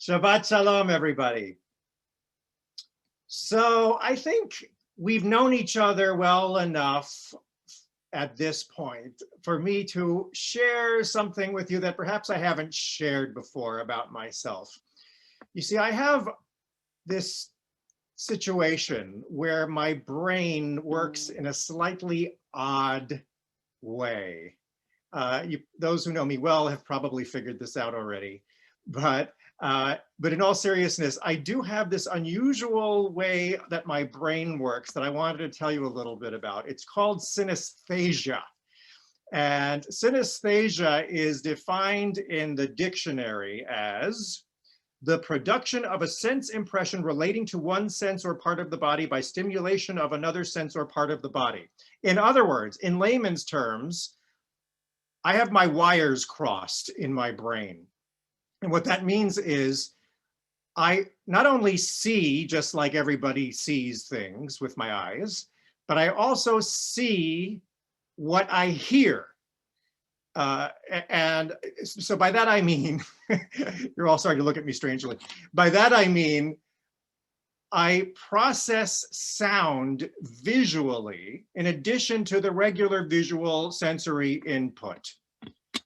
Shabbat Shalom, everybody. So I think we've known each other well enough at this point for me to share something with you that perhaps I haven't shared before about myself. You see, I have this situation where my brain works in a slightly odd way. Those who know me well have probably figured this out already, but in all seriousness, I do have this unusual way that my brain works that I wanted to tell you a little bit about. It's called synesthesia. And synesthesia is defined in the dictionary as the production of a sense impression relating to one sense or part of the body by stimulation of another sense or part of the body. In other words, in layman's terms, I have my wires crossed in my brain. And what that means is I not only see, just like everybody sees things with my eyes, but I also see what I hear. And so by that I mean, you're all starting to look at me strangely. By that I mean, I process sound visually in addition to the regular visual sensory input.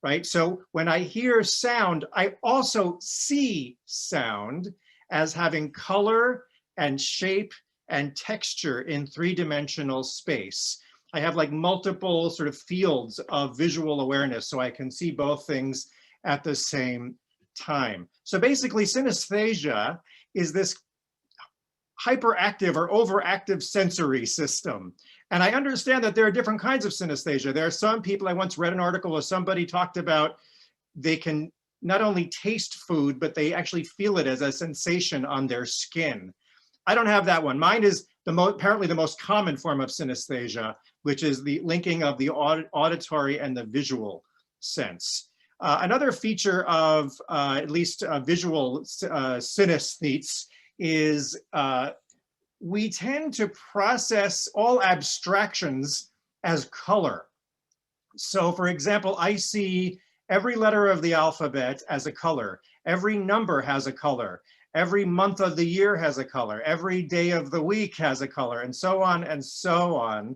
Right? So when I hear sound, I also see sound as having color and shape and texture in three-dimensional space. I have like multiple sort of fields of visual awareness, so I can see both things at the same time. So basically, synesthesia is this hyperactive or overactive sensory system. And I understand that there are different kinds of synesthesia. There are some people, I once read an article where somebody talked about they can not only taste food, but they actually feel it as a sensation on their skin. I don't have that one. Mine is apparently the most common form of synesthesia, which is the linking of the auditory and the visual sense. Another feature of at least visual synesthetes is we tend to process all abstractions as color. So for example, I see every letter of the alphabet as a color. Every number has a color. Every month of the year has a color. Every day of the week has a color, and so on and so on.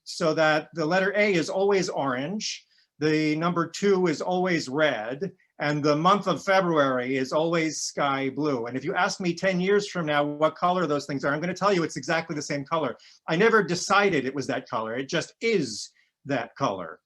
So that the letter A is always orange. The number 2 is always red. And the month of February is always sky blue. And if you ask me 10 years from now what color those things are, I'm going to tell you it's exactly the same color. I never decided it was that color. It just is that color.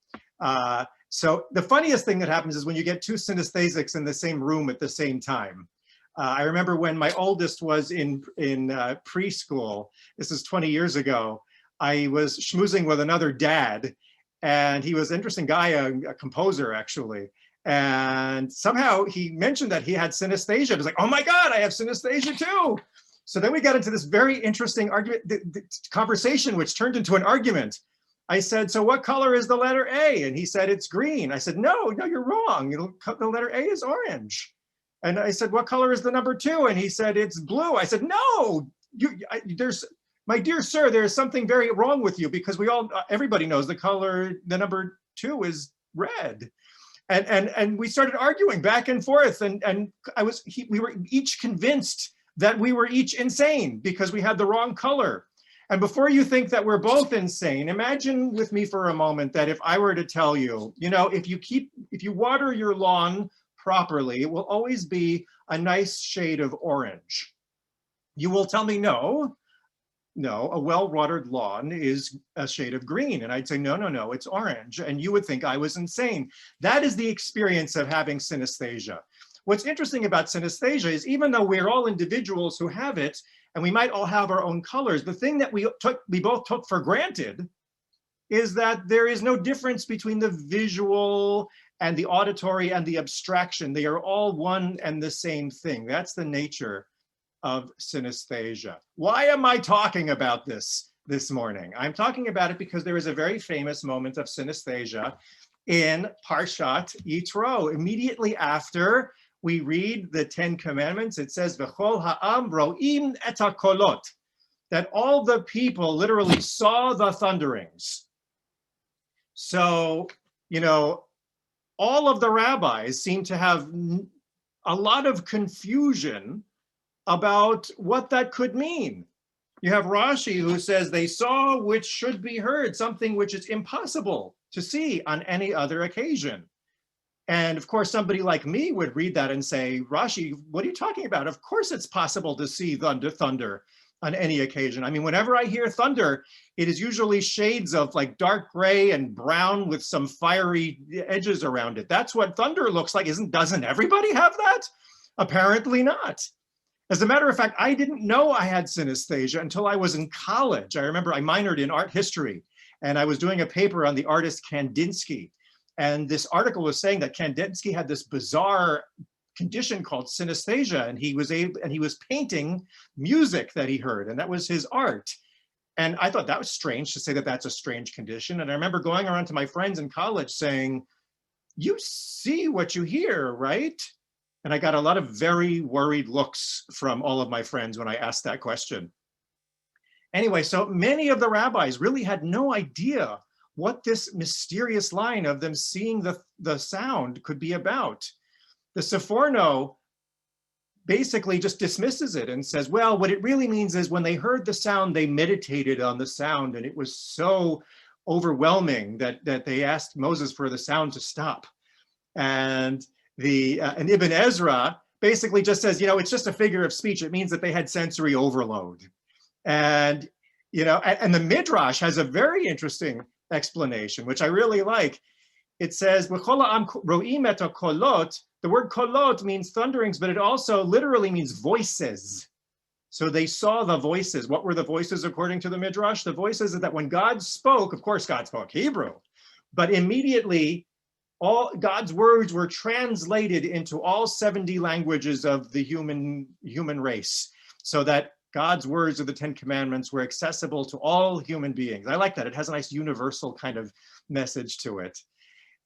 So the funniest thing that happens is when you get two synesthesics in the same room at the same time. I remember when my oldest was in preschool, this is 20 years ago, I was schmoozing with another dad, and he was an interesting guy, a composer actually. And somehow he mentioned that he had synesthesia. It was like, oh my God, I have synesthesia too. So then we got into this very interesting argument, the conversation, which turned into an argument. I said, so what color is the letter A? And he said, it's green. I said, no, you're wrong. The letter A is orange. And I said, what color is the number 2? And he said, it's blue. I said, no, my dear sir, there's something very wrong with you, because everybody knows the number 2 is red. And we started arguing back and forth, and we were each convinced that we were each insane because we had the wrong color. And before you think that we're both insane, imagine with me for a moment that if I were to tell you, if you water your lawn properly, it will always be a nice shade of orange. You will tell me no, a well-watered lawn is a shade of green. And I'd say, no, it's orange. And you would think I was insane. That is the experience of having synesthesia. What's interesting about synesthesia is even though we're all individuals who have it, and we might all have our own colors, the thing that we both took for granted is that there is no difference between the visual and the auditory and the abstraction. They are all one and the same thing. That's the nature of synesthesia. Why am I talking about this morning? I'm talking about it because there is a very famous moment of synesthesia in Parshat Yitro. Immediately after we read the 10 Commandments, it says, V'chol ha'am ro'im et ha'kolot, that all the people literally saw the thunderings. So, all of the rabbis seem to have a lot of confusion about what that could mean. You have Rashi who says they saw which should be heard, something which is impossible to see on any other occasion. And of course, somebody like me would read that and say, Rashi, what are you talking about? Of course it's possible to see thunder on any occasion. I mean, whenever I hear thunder, it is usually shades of like dark gray and brown with some fiery edges around it. That's what thunder looks like. Doesn't everybody have that? Apparently not. As a matter of fact, I didn't know I had synesthesia until I was in college. I remember I minored in art history, and I was doing a paper on the artist Kandinsky. And this article was saying that Kandinsky had this bizarre condition called synesthesia, and he was painting music that he heard, and that was his art. And I thought that was strange to say that that's a strange condition. And I remember going around to my friends in college saying, you see what you hear, right? And I got a lot of very worried looks from all of my friends when I asked that question. Anyway, so many of the rabbis really had no idea what this mysterious line of them seeing the sound could be about. The Seforno basically just dismisses it and says, well, what it really means is when they heard the sound, they meditated on the sound, and it was so overwhelming that they asked Moses for the sound to stop. And Ibn Ezra basically just says, it's just a figure of speech. It means that they had sensory overload. And, and the Midrash has a very interesting explanation, which I really like. It says, the word kolot means thunderings, but it also literally means voices. So they saw the voices. What were the voices according to the Midrash? The voices is that when God spoke, of course, God spoke Hebrew, but immediately all God's words were translated into all 70 languages of the human race, so that God's words of the 10 Commandments were accessible to all human beings. I like that. It has a nice universal kind of message to it.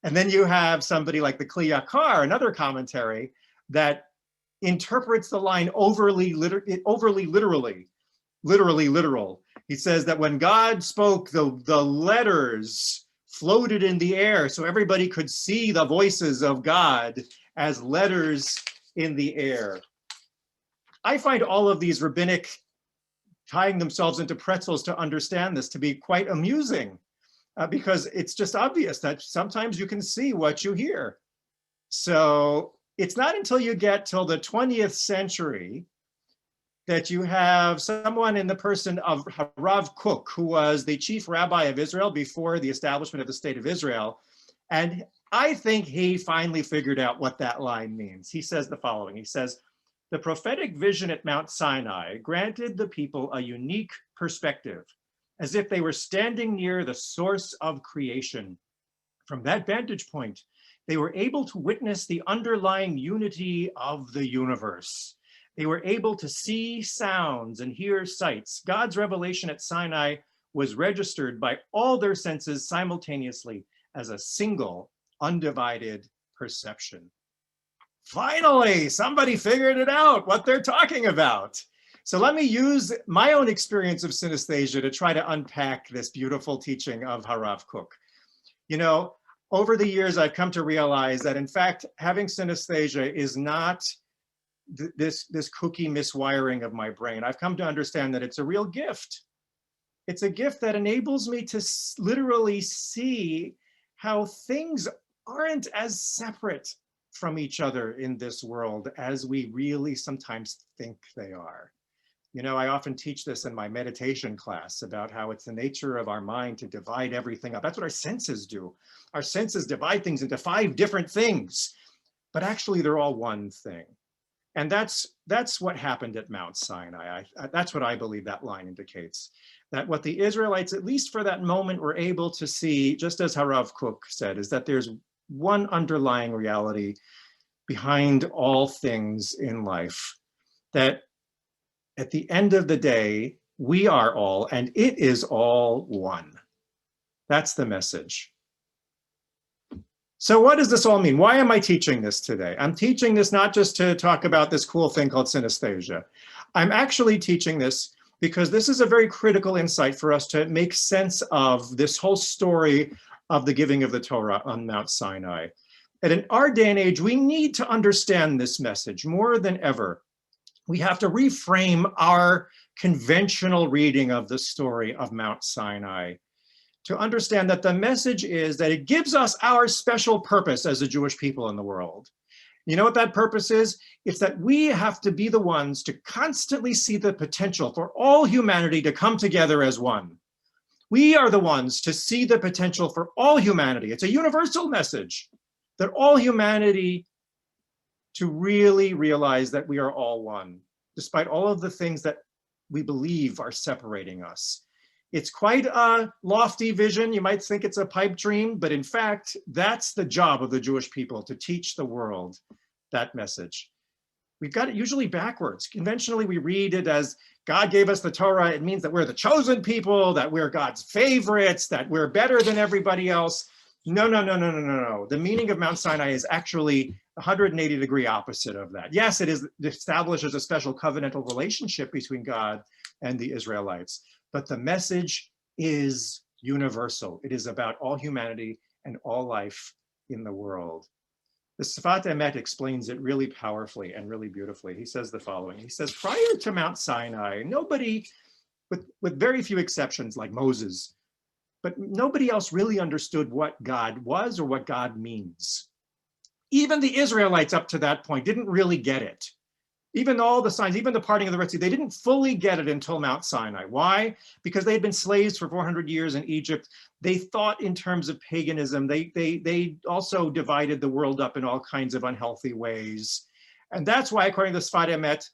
And then you have somebody like the Kli Yakar, another commentary, that interprets the line overly literal. He says that when God spoke, the letters floated in the air so everybody could see the voices of God as letters in the air. I find all of these rabbinic tying themselves into pretzels to understand this to be quite amusing, because it's just obvious that sometimes you can see what you hear. So it's not until you get till the 20th century that you have someone in the person of Rav Kook, who was the chief rabbi of Israel before the establishment of the state of Israel. And I think he finally figured out what that line means. He says the following. He says, the prophetic vision at Mount Sinai granted the people a unique perspective, as if they were standing near the source of creation. From that vantage point, they were able to witness the underlying unity of the universe. They were able to see sounds and hear sights. God's revelation at Sinai was registered by all their senses simultaneously as a single, undivided perception. Finally, somebody figured it out, what they're talking about. So let me use my own experience of synesthesia to try to unpack this beautiful teaching of Harav Kook. Over the years, I've come to realize that, in fact, having synesthesia is not this kooky miswiring of my brain. I've come to understand that it's a real gift. It's a gift that enables me to literally see how things aren't as separate from each other in this world as we really sometimes think they are. I often teach this in my meditation class about how it's the nature of our mind to divide everything up. That's what our senses do. Our senses divide things into 5 different things, but actually they're all one thing. And that's what happened at Mount Sinai. That's what I believe that line indicates. That what the Israelites, at least for that moment, were able to see, just as Harav Kook said, is that there's one underlying reality behind all things in life, that at the end of the day, we are all, and it is all one. That's the message. So what does this all mean? Why am I teaching this today? I'm teaching this not just to talk about this cool thing called synesthesia. I'm actually teaching this because this is a very critical insight for us to make sense of this whole story of the giving of the Torah on Mount Sinai. And in our day and age, we need to understand this message more than ever. We have to reframe our conventional reading of the story of Mount Sinai to understand that the message is that it gives us our special purpose as the Jewish people in the world. You know what that purpose is? It's that we have to be the ones to constantly see the potential for all humanity to come together as one. We are the ones to see the potential for all humanity. It's a universal message that all humanity to really realize that we are all one, despite all of the things that we believe are separating us. It's quite a lofty vision. You might think it's a pipe dream, but in fact, that's the job of the Jewish people, to teach the world that message. We've got it usually backwards. Conventionally, we read it as God gave us the Torah. It means that we're the chosen people, that we're God's favorites, that we're better than everybody else. No, no, no, no, no, no, no. The meaning of Mount Sinai is actually 180-degree opposite of that. Yes, it establishes a special covenantal relationship between God and the Israelites, but the message is universal. It is about all humanity and all life in the world. The Sfat Emet explains it really powerfully and really beautifully. He says the following. He says, prior to Mount Sinai, nobody, with very few exceptions like Moses, but nobody else really understood what God was or what God means. Even the Israelites up to that point didn't really get it. Even all the signs, even the parting of the Red Sea, they didn't fully get it until Mount Sinai. Why? Because they had been slaves for 400 years in Egypt. They thought in terms of paganism. They also divided the world up in all kinds of unhealthy ways. And that's why, according to the Sfat Emet,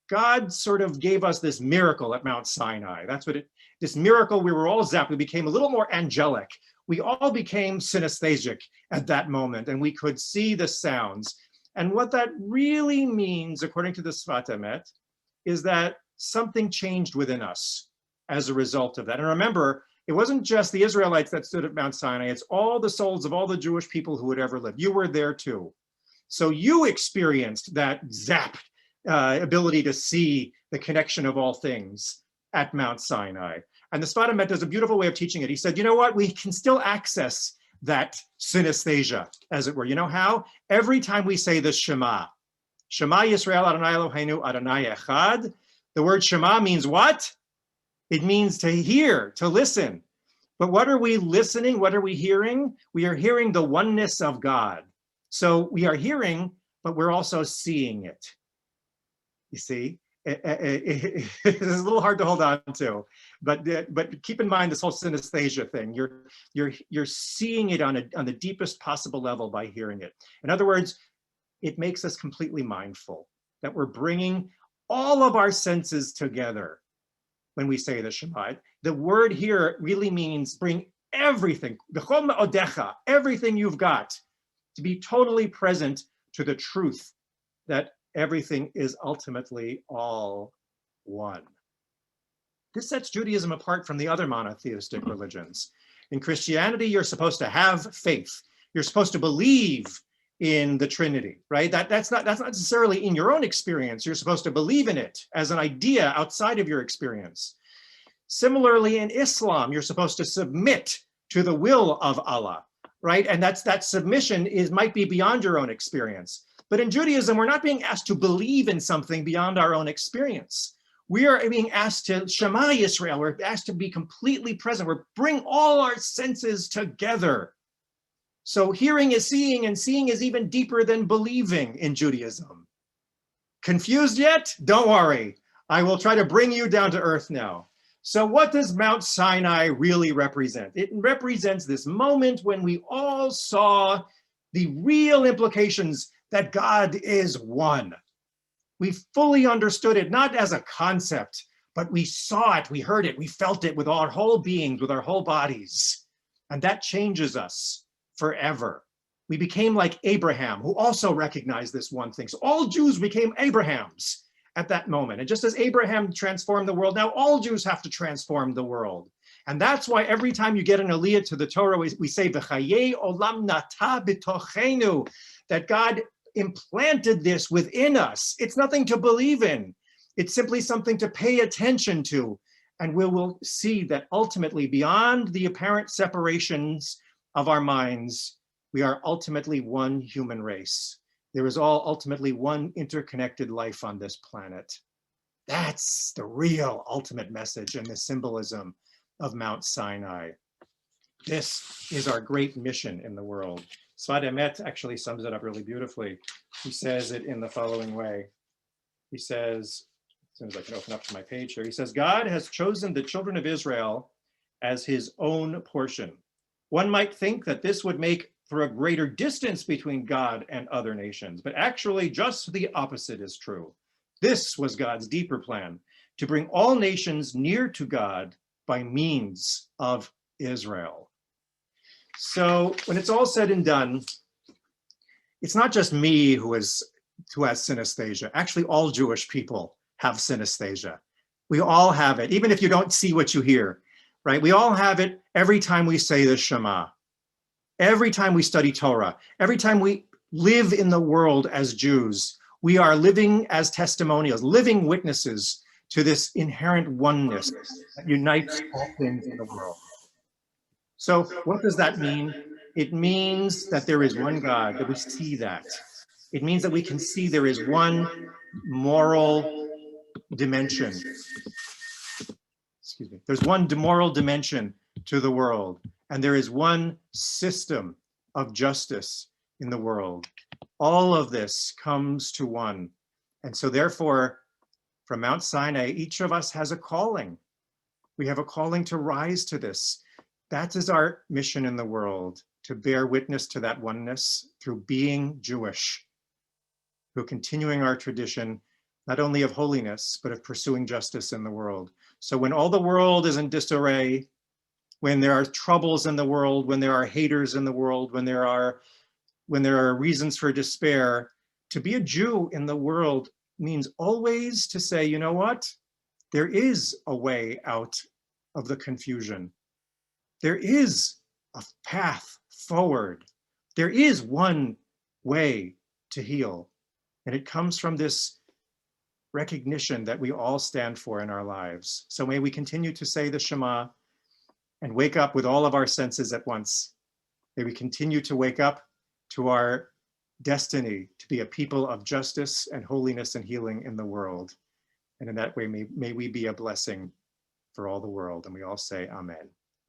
God sort of gave us this miracle at Mount Sinai. That's what this miracle, we were all zapped. We became a little more angelic. We all became synesthesic at that moment, and we could see the sounds. And what that really means, according to the Sfat Emet, is that something changed within us as a result of that. And remember, it wasn't just the Israelites that stood at Mount Sinai, it's all the souls of all the Jewish people who had ever lived. You were there too. So you experienced that zap ability to see the connection of all things at Mount Sinai. And the Sfat Emet does a beautiful way of teaching it. He said, you know what, we can still access that synesthesia, as it were. You know how? Every time we say the Shema, Shema Yisrael Adonai Eloheinu Adonai Echad, the word Shema means what? It means to hear, to listen. But what are we listening? What are we hearing? We are hearing the oneness of God. So we are hearing, but we're also seeing it. You see? It's a little hard to hold on to, but keep in mind this whole synesthesia thing. You're seeing it on the deepest possible level by hearing it. In other words, it makes us completely mindful that we're bringing all of our senses together when we say the Shema. The word here really means bring everything, everything you've got, to be totally present to the truth that everything is ultimately all one. This sets Judaism apart from the other monotheistic religions. In Christianity, you're supposed to have faith. You're supposed to believe in the Trinity, right? That's not necessarily in your own experience. You're supposed to believe in it as an idea outside of your experience. Similarly, in Islam, you're supposed to submit to the will of Allah, right? And that submission might be beyond your own experience. But in Judaism, we're not being asked to believe in something beyond our own experience. We are being asked to Shema Yisrael. We're asked to be completely present. We're bring all our senses together. So hearing is seeing, and seeing is even deeper than believing in Judaism. Confused yet? Don't worry. I will try to bring you down to earth now. So what does Mount Sinai really represent? It represents this moment when we all saw the real implications that God is one. We fully understood it, not as a concept, but we saw it, we heard it, we felt it with our whole beings, with our whole bodies. And that changes us forever. We became like Abraham, who also recognized this one thing. So all Jews became Abrahams at that moment. And just as Abraham transformed the world, now all Jews have to transform the world. And that's why every time you get an aliyah to the Torah, we say, V'chayei olam nata b'tochenu, that God implanted this within us. It's nothing to believe in. It's simply something to pay attention to. And we will see that ultimately, beyond the apparent separations of our minds, We are ultimately one human race. There is all ultimately one interconnected life on this planet. That's the real ultimate message and the symbolism of Mount Sinai. This is our great mission in the world. Sfat Emet actually sums it up really beautifully. He says it in the following way. He says, as soon as I can open up to my page here, he says, God has chosen the children of Israel as his own portion. One might think that this would make for a greater distance between God and other nations, but actually just the opposite is true. This was God's deeper plan, to bring all nations near to God by means of Israel. So when it's all said and done, it's not just me who has synesthesia. Actually, all Jewish people have synesthesia. We all have it, even if you don't see what you hear, right? We all have it every time we say the Shema, every time we study Torah, every time we live in the world as Jews. We are living as testimonials, living witnesses to this inherent oneness that unites all things in the world. So what does that mean? It means that there is one God, that we see that. It means that we can see there is one moral dimension. Excuse me. There's one moral dimension to the world, and there is one system of justice in the world. All of this comes to one. And so therefore, from Mount Sinai, each of us has a calling. We have a calling to rise to this. That is our mission in the world, to bear witness to that oneness through being Jewish, through continuing our tradition, not only of holiness, but of pursuing justice in the world. So when all the world is in disarray, when there are troubles in the world, when there are haters in the world, when there are reasons for despair, to be a Jew in the world means always to say, you know what? There is a way out of the confusion. There is a path forward. There is one way to heal. And it comes from this recognition that we all stand for in our lives. So may we continue to say the Shema and wake up with all of our senses at once. May we continue to wake up to our destiny to be a people of justice and holiness and healing in the world. And in that way, may we be a blessing for all the world. And we all say amen.